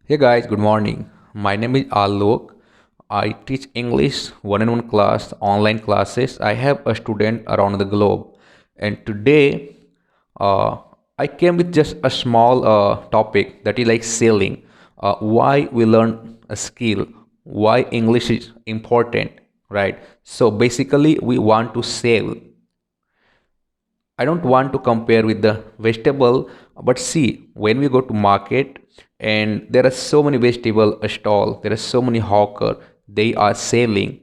Hey guys, good morning. My name is Alok. I teach English one-on-one class, online classes. I have a student around the globe. And today, uh, I came with just a small topic that is like sailing. Why we learn a skill, why English is important, right? So basically, we want to sail. I don't want to compare with the vegetable, but see, when we go to market and there are so many vegetable stall, there are so many hawker, they are selling,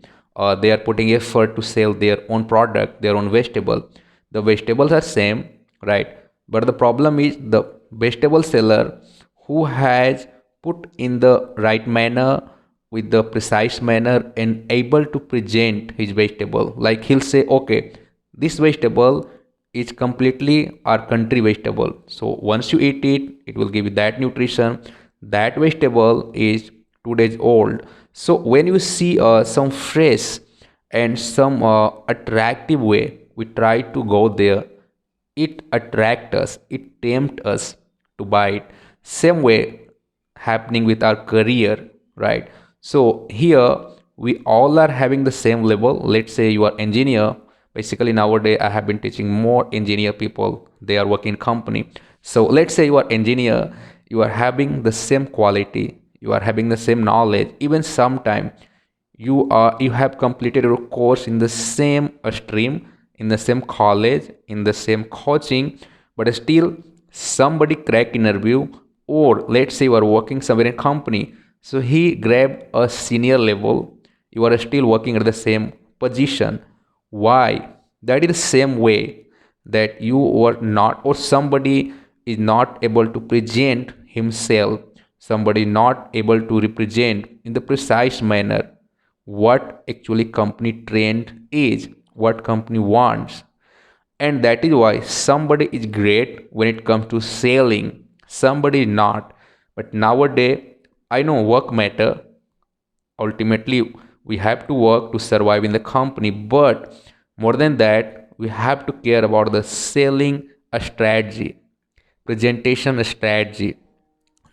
they are putting effort to sell their own product, their own vegetable. The vegetables are same, right? But the problem is the vegetable seller who has put in the right manner with the precise manner and able to present his vegetable. Like he'll say, okay, this vegetable is completely our country vegetable. So once you eat it, it will give you that nutrition. That vegetable is 2 days old. So when you see some fresh and some attractive way, we try to go there. It attract us. It tempt us to buy it. Same way happening with our career, right? So here we all are having the same level. Let's say you are engineer. Basically nowadays I have been teaching more engineer people. They are working company. So let's say you are engineer, you are having the same quality, you are having the same knowledge. Even sometime you have completed your course in the same stream, in the same college, in the same coaching, but still somebody cracked interview, or let's say you are working somewhere in company, so he grabbed a senior level, you are still working at the same position. Why? That is the same way that you were not, or somebody is not able to present himself, somebody not able to represent in the precise manner what actually company trend is, what company wants. And that is why somebody is great when it comes to selling, somebody is not. But nowadays I know work matter. Ultimately we have to work to survive in the company, but more than that we have to care about the selling a strategy, presentation strategy,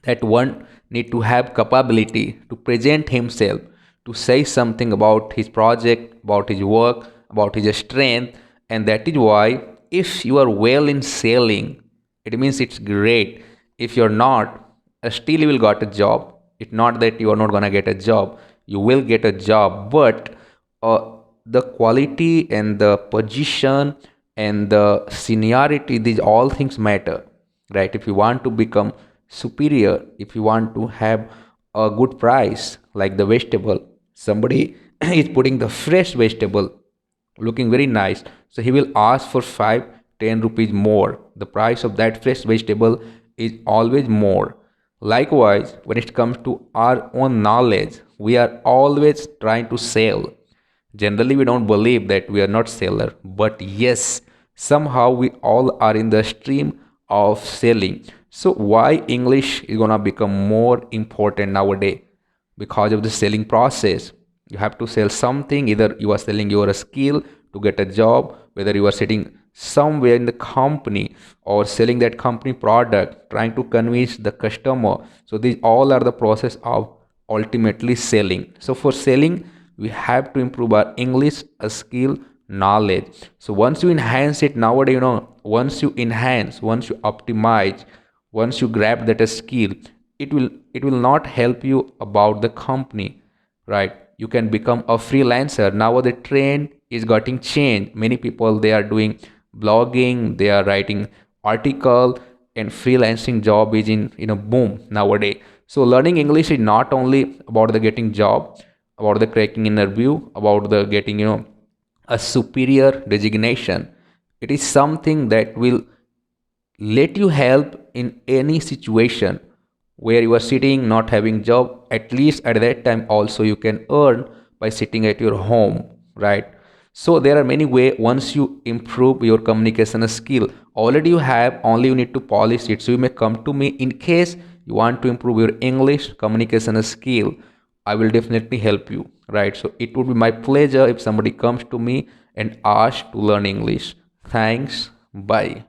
that one need to have capability to present himself, to say something about his project, about his work, about his strength. And that is why if you are well in selling, it means it's great. If you're not, still you will got a job. It's not that you are not gonna get a job, you will get a job, but the quality and the position and the seniority, these all things matter, right? If you want to become superior, if you want to have a good price, like the vegetable, somebody is putting the fresh vegetable looking very nice, so he will ask for 5-10 rupees more. The price of that fresh vegetable is always more. Likewise, when it comes to our own knowledge, we are always trying to sell. Generally we don't believe that we are not seller, but yes, somehow we all are in the stream of selling. So why English is gonna become more important nowadays? Because of the selling process. You have to sell something. Either you are selling your skill to get a job, whether you are sitting somewhere in the company or selling that company product, trying to convince the customer. So these all are the process of ultimately selling. So for selling, we have to improve our English skill, knowledge. So once you enhance it nowadays, once you enhance, once you optimize, once you grab that skill, it will not help you about the company, right? You can become a freelancer. Now the trend is getting changed. Many people, they are doing blogging, they are writing article, and freelancing job is in a boom nowadays. So learning English is not only about the getting job, about the cracking interview, about the getting a superior designation. It is something that will let you help in any situation where you are sitting not having job. At least at that time also you can earn by sitting at your home, right? So there are many way. Once you improve your communication skill, already you have, only you need to polish it. So you may come to me in case you want to improve your English communication skill. I will definitely help you, right? So it would be my pleasure if somebody comes to me and asks to learn English. Thanks. Bye.